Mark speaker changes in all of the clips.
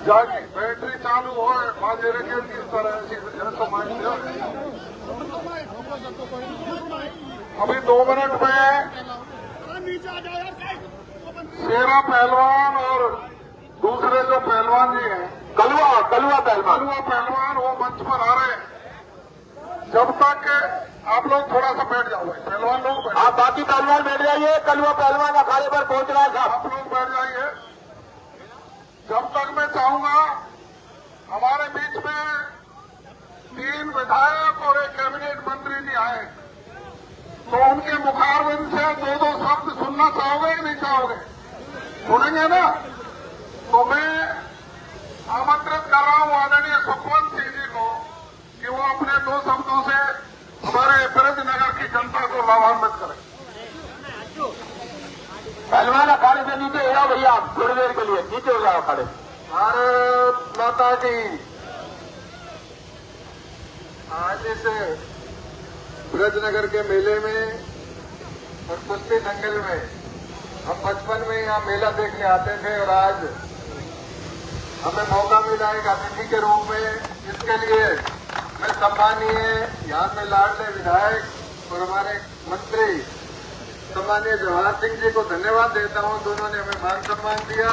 Speaker 1: जाके बैटरी चालू हो बाजे रखे किस तरह ऐसा मान लिया। अभी 2 मिनट में शेरा पहलवान और दूसरे जो पहलवान जी हैं कलवा पहलवान वो मंच पर आ रहे हैं। जब तक आप लोग थोड़ा सा बैठ जाओ भाई, पहलवान लोग
Speaker 2: आप बाकी पहलवान बैठ जाइए, कलवा पहलवान अखाड़े पर पहुंच रहा है साहब।
Speaker 1: आप लोग बैठ जाइए। जब तक मैं चाहूंगा हमारे बीच में 3 विधायक और 1 कैबिनेट मंत्री जी आए तो उनके मुखारबिंद से 2-2 शब्द सुनना चाहोगे या नहीं चाहोगे? सुनेंगे ना? तो मैं आमंत्रित कर रहा हूं आदरणीय सुखवंत सिंह जी को कि वो अपने 2 शब्दों से हमारे ब्रजनगर की जनता को लाभान्वित करें।
Speaker 2: पहलवान अखाड़े से नीचे हो जाओ भैया, आप थोड़ी देर के लिए नीचे हो जाओ अखाड़े।
Speaker 1: भारत माता की। आज इस ब्रजनगर के मेले में और कुश्ती दंगल में हम बचपन में यहाँ मेला देखने आते थे और आज हमें मौका मिला एक अतिथि के रूप में। इसके लिए मैं सम्मानीय यहाँ में लाडले विधायक और हमारे मंत्री सम्मानीय जवाहर सिंह जी को धन्यवाद देता हूँ। दोनों ने हमें मान सम्मान दिया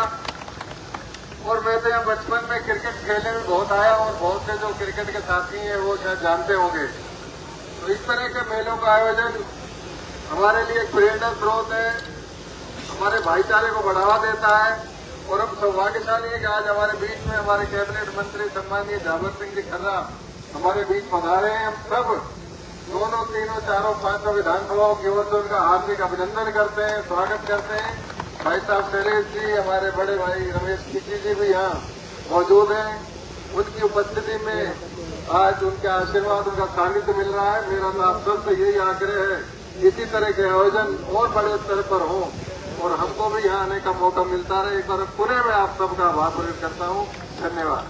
Speaker 1: और मैं तो यहाँ बचपन में क्रिकेट खेलने में बहुत आया और बहुत से जो क्रिकेट के साथी हैं वो शायद जानते होंगे। तो इस तरह के मेलों का आयोजन हमारे लिए एक प्रेरणा स्रोत है, हमारे भाईचारे को बढ़ावा देता है और हम सौभाग्यशाली है कि आज हमारे बीच में हमारे कैबिनेट मंत्री सम्मानीय जवाहर सिंह जी खर्रा हमारे बीच पधारे हैं। हम सब दोनों, तीनों, चारों, पांचों विधानसभाओं की ओर से उनका हार्दिक अभिनंदन करते हैं, स्वागत करते हैं। भाई साहब शैलेश जी, हमारे बड़े भाई रमेश किसी जी भी यहाँ मौजूद हैं। उनकी उपस्थिति में आज उनके आशीर्वाद, उनका सानिध्य मिल रहा है। मेरा तो आप सबसे यही आग्रह है इसी तरह के आयोजन और बड़े स्तर पर हो और हमको भी यहाँ आने का मौका मिलता रहे। एक बार पुनः मैं आप सबका आभार प्रकट करता हूँ। धन्यवाद।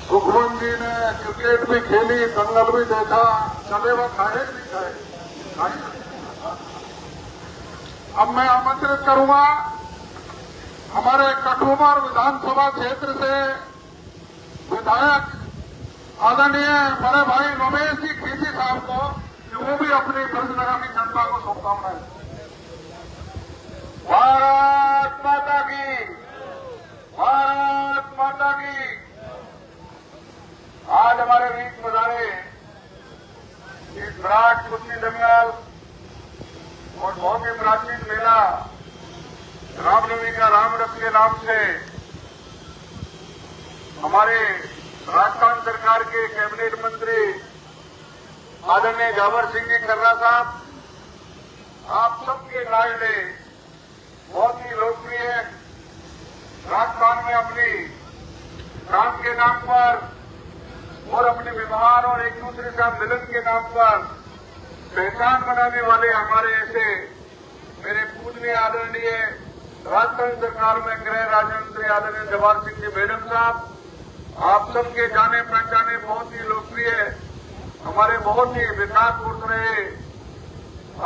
Speaker 1: सुखवंत जी ने क्रिकेट भी खेली, दंगल भी देखा, चले वो खाए भी खाए। अब मैं आमंत्रित करूंगा हमारे कठुमर विधानसभा क्षेत्र से विधायक आदरणीय बड़े भाई रमेश जी खीसी साहब को कि वो भी अपनी ब्रजनगर की जनता को शुभकामनाएं। भारत माता की, भारत माता की। आज हमारे बीच पधारे इस विराट कुश्ती दंगल और बहुत ही प्राचीन मेला रामनवमी का राम रथ के नाम से हमारे राजस्थान सरकार के कैबिनेट मंत्री आदरणीय जवाहर सिंह जी खर्रा साहब, आप सबके लाडले, बहुत ही लोकप्रिय राजस्थान में अपनी काम के नाम पर और अपने व्यवहार और एक दूसरे का मिलन के नाम पर पहचान बनाने वाले हमारे ऐसे मेरे पूजनीय आदरणीय राजस्थान सरकार में गृह राज्य मंत्री आदरणीय जवाहर सिंह जी मैडम साहब, आप सबके जाने पहचाने बहुत ही लोकप्रिय हमारे बहुत ही विकास पुरुष रहे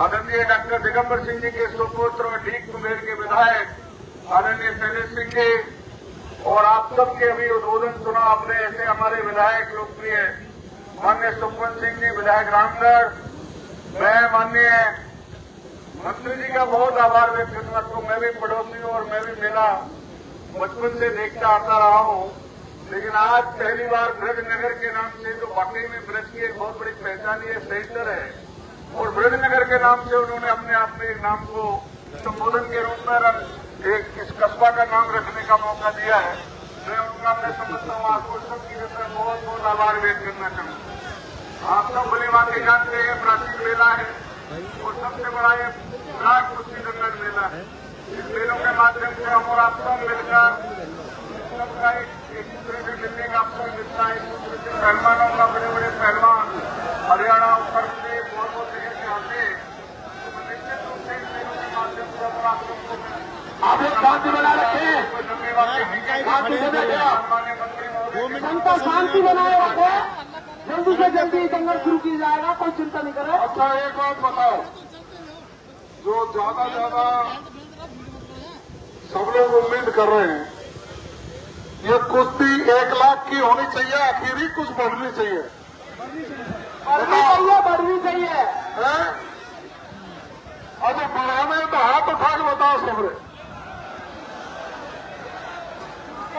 Speaker 1: आदरणीय डॉक्टर दिगंबर सिंह जी के सुपुत्र और ढीक कुमेर के विधायक आदरणीय शैलेश सिंह जी और आप सबके अभी उद्बोधन सुना आपने ऐसे हमारे विधायक लोकप्रिय माननीय सुखवंत सिंह जी विधायक रामगढ़। मैं माननीय मंत्री जी का बहुत आभार व्यक्त करना तो मैं भी पड़ोसी हूं और मैं भी मेला बचपन से देखता आता रहा हूं, लेकिन आज पहली बार ब्रजनगर के नाम से जो वाकई में ब्रज की एक बहुत बड़ी पहचान है, सेंटर है और ब्रजनगर के नाम से उन्होंने अपने आप में एक नाम को संबोधन के रूप में एक इस कस्बा का नाम रखने का मौका दिया है। मैं उनका मैं समझता हूँ आपको सबकी तरफ बहुत बहुत आभार व्यक्त करना चाहूँगा। आप सब भली बातें जानते हैं, प्राचीन मेला है और सबसे बड़ा ये विराट कुश्ती दंगल मेला है। इस मेलों के माध्यम से हम और आप सब मिलकर सबका एक दूसरे से मिलने का अवसर मिलता है। एक दूसरे से पहलवानों का, बड़े बड़े पहलवान हरियाणा, उत्तर प्रदेश, बहुत बहुत जगह से आते हैं। तो निश्चित रूप से इन मेलों के माध्यम से हम आप सबको
Speaker 2: आप एक शांति बना रखे, जनता शांति बनाए रखे, जल्दी से जल्दी दंगल शुरू किया जाएगा, कोई चिंता नहीं करे।
Speaker 1: अच्छा एक बात बताओ, जो ज्यादा सब लोग उम्मीद कर रहे हैं ये कुश्ती 1 लाख की होनी चाहिए, आखिरी कुछ बढ़नी चाहिए।
Speaker 2: बढ़नी चाहिए।
Speaker 1: हैं? अच्छा बढ़ाने तो हाथ उठा के बताओ सबरे।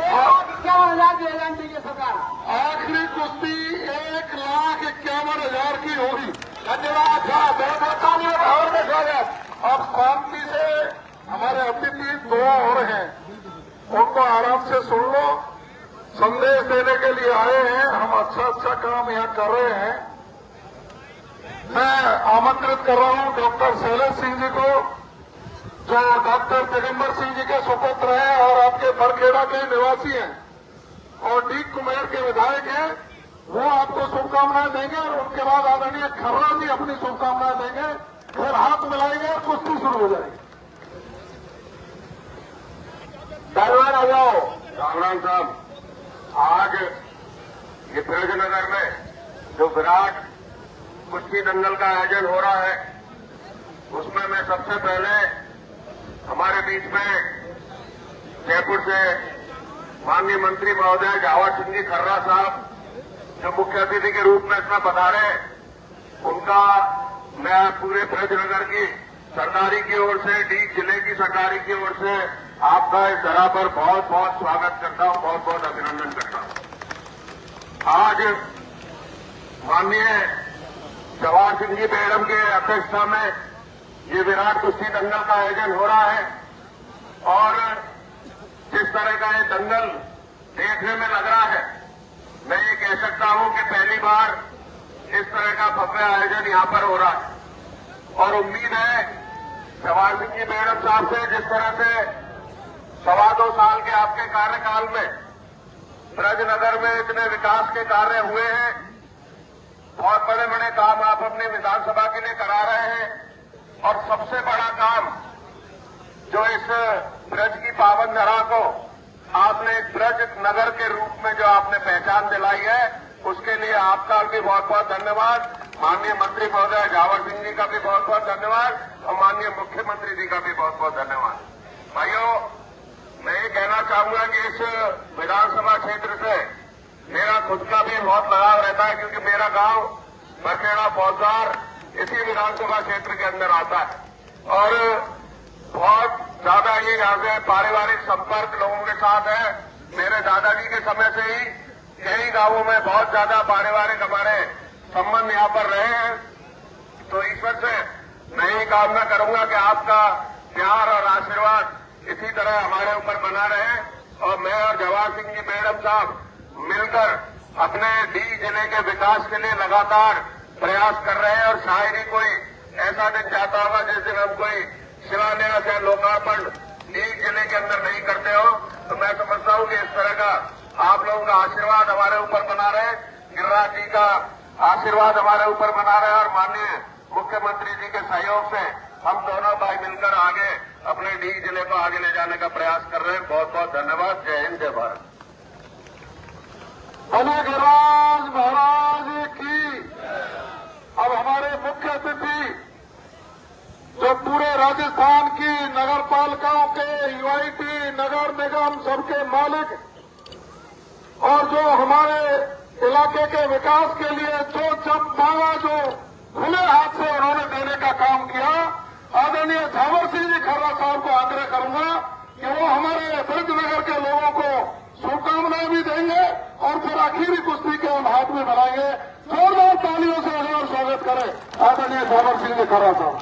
Speaker 2: 1,51,000 की ऐलान कीजिए सरकार।
Speaker 1: आखिरी कुश्ती 1,51,000 की होगी। धन्यवाद साहब, बहुत बहुत तालियों का और में स्वागत। अब शांति से हमारे अतिथि 2 और हैं, उनको आराम से सुन लो। संदेश देने के लिए आए हैं, हम अच्छा काम यहाँ कर रहे हैं। मैं आमंत्रित कर रहा हूँ डॉक्टर शैलेश सिंह जी को, जो डॉक्टर दिगंबर सिंह जी के सुपुत्र हैं और आपके बरखेड़ा के निवासी हैं और डी कुमेर के विधायक हैं। वो आपको शुभकामनाएं देंगे और उनके बाद आदरणीय खर्रा जी अपनी शुभकामनाएं देंगे, फिर हाथ मिलाएंगे और कुश्ती शुरू हो जाएगी।
Speaker 2: धन्यवाद। आ जाओ।
Speaker 1: राम साहब, आज ये ब्रजनगर में जो विराट कुश्ती दंगल का आयोजन हो रहा है, उसमें मैं सबसे पहले हमारे बीच में जयपुर से माननीय मंत्री महोदय जावर सिंह जी खर्रा साहब, जो मुख्य अतिथि के रूप में इसमें पधारे, उनका मैं पूरे ब्रजनगर की सरदारी की ओर से, डी जिले की सरदारी की ओर से आपका इस धरा पर बहुत बहुत स्वागत करता हूं, बहुत बहुत अभिनंदन करता हूं। आज माननीय जवाहर सिंह जी मैडम के अध्यक्षता में ये विराट कुश्ती दंगल का आयोजन हो रहा है और जिस तरह का ये दंगल देखने में लग रहा है, मैं ये कह सकता हूं कि पहली बार इस तरह का भव्य आयोजन यहां पर हो रहा है और उम्मीद है जवाहर सिंह जी मैडम साहब से, जिस तरह से 2.25 साल के आपके कार्यकाल में ब्रजनगर में इतने विकास के कार्य हुए हैं, बहुत बड़े बड़े काम आप अपनी विधानसभा के लिए करा रहे हैं और सबसे बड़ा काम जो इस ब्रज की पावन धरा को आपने एक ब्रज नगर के रूप में जो आपने पहचान दिलाई है, उसके लिए आपका भी बहुत बहुत धन्यवाद। माननीय मंत्री महोदय जावर सिंह जी का भी बहुत बहुत धन्यवाद और माननीय मुख्यमंत्री जी का भी बहुत बहुत धन्यवाद। भाइयों, मैं ये कहना चाहूंगा कि इस विधानसभा क्षेत्र से मेरा खुद का भी बहुत लगाव रहता है, क्योंकि मेरा गांव बरखेड़ा फौजदार इसी विधानसभा क्षेत्र के अंदर आता है और बहुत ज्यादा ये यहाँ से पारिवारिक संपर्क लोगों के साथ है। मेरे दादाजी के समय से ही कई गांवों में बहुत ज्यादा पारिवारिक हमारे संबंध यहाँ पर रहे हैं। तो ईश्वर से मैं ये कामना करूंगा कि आपका प्यार और आशीर्वाद इसी तरह हमारे ऊपर बना रहे और मैं और जवाहर सिंह जी मैडम साहब मिलकर अपने डी जिले के विकास के लिए लगातार प्रयास कर रहे हैं और शायद ही कोई ऐसा दिन जाता होगा जिस दिन हम कोई शिलान्यास या लोकार्पण डी जिले के अंदर नहीं करते हो। तो मैं समझता हूं कि इस तरह का आप लोगों का आशीर्वाद हमारे ऊपर बना रहे, गिरिराज जी का आशीर्वाद हमारे ऊपर बना रहे और माननीय मुख्यमंत्री जी के सहयोग से हम दोनों भाई मिलकर आगे अपने डी जिले को आगे ले जाने का प्रयास कर रहे हैं। बहुत बहुत धन्यवाद। जय हिंद, जय भारत। बोले गिरिराज महाराज की। अब हमारे मुख्य अतिथि जो पूरे राजस्थान की नगर पालिकाओं के, यूआईटी, नगर निगम सबके मालिक और जो हमारे इलाके के विकास के लिए जो जब मांगा, जो खुले हाथ से उन्होंने देने का काम किया, आदरणीय जावर सिंह जी खर्रा साहब को आग्रह करूंगा कि वो हमारे ब्रजनगर के लोगों को शुभकामनाएं भी देंगे और फिर आखिरी कुश्ती के हम हाथ में बनाएंगे। जोरदार तालियों से और स्वागत करें आदरणीय जावर सिंह जी खर्रा साहब।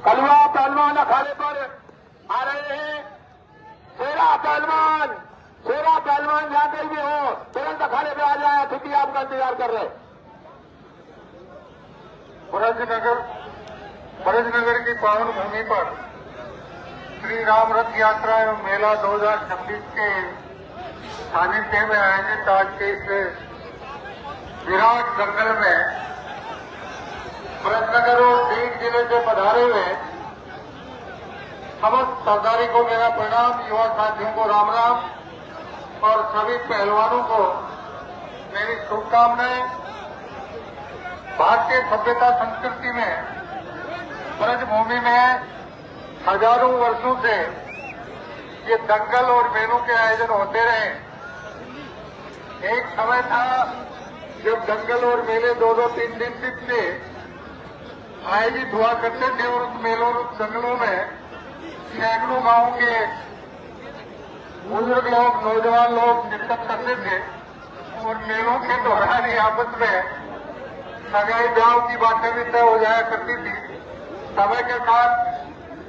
Speaker 1: कलवा पहलवान अखाड़े पर आ रहे हैं। शेरा पहलवान जहां कहीं भी हो तुरंत अखाड़े पे आ जाए, अतिथि आपका इंतजार कर रहे। ब्रजनगर की पावन भूमि पर श्री राम रथ यात्रा एवं मेला 2026 के सानिध्य में आयोजित आज के इस विराट दंगल में ब्रजनगर और दीव जिले से पधारे हुए समस्त सरदारी को मेरा प्रणाम, युवा साथियों को राम राम और सभी पहलवानों को मेरी शुभकामनाएं। भारतीय सभ्यता संस्कृति में ब्रजभूमि में हजारों वर्षों से ये दंगल और मेलों के आयोजन होते रहे। एक समय था जब दंगल और मेले 2-2, 3 दिन से आयोजित हुआ करते थे और उस मेलों और दंगलों में सैकड़ों गांव के बुजुर्ग लोग, नौजवान लोग शिरकत करते थे और मेलों के दौरान ही आपस में सगाई ब्याह की बातें भी तय हो जाया करती थी। समय के साथ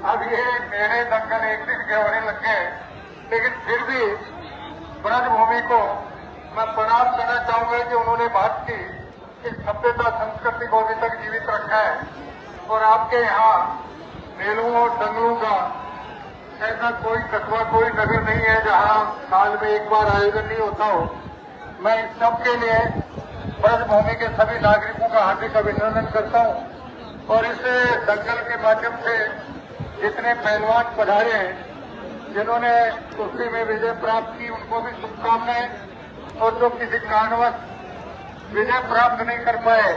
Speaker 1: अब ये मेले दंगल एक दिन के होने लग गए, लेकिन फिर भी ब्रजभूमि को मैं प्रणाम करना चाहूंगा कि उन्होंने बात की कि सभ्यता संस्कृति को अभी तक जीवित रखा है और आपके यहाँ मेलों और दंगलों का ऐसा कोई कस्बा, कोई नगर नहीं है जहाँ साल में एक बार आयोजन नहीं होता हो। मैं इस सब के लिए ब्रजभूमि के सभी नागरिकों का हार्दिक अभिनंदन करता हूँ और इस दंगल के माध्यम से जितने पहलवान पधारे हैं, जिन्होंने कुश्ती में विजय प्राप्त की, उनको भी शुभकामनाएं और जो किसी कारणवश विजय प्राप्त नहीं कर पाए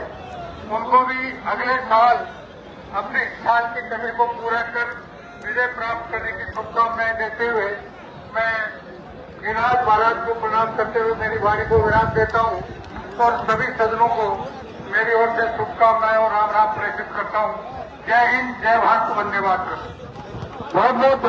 Speaker 1: उनको भी अगले साल अपने साल की कमी को पूरा कर विजय प्राप्त करने की शुभकामनाएं देते हुए मैं गिरिराज महाराज को प्रणाम करते हुए मेरी वाणी को विराम देता हूं और सभी सदनों को मेरी ओर से शुभकामनाएं और राम राम प्रेषित करता हूं। जय हिंद, जय भारत, वंदे मातरम। बहुत बहुत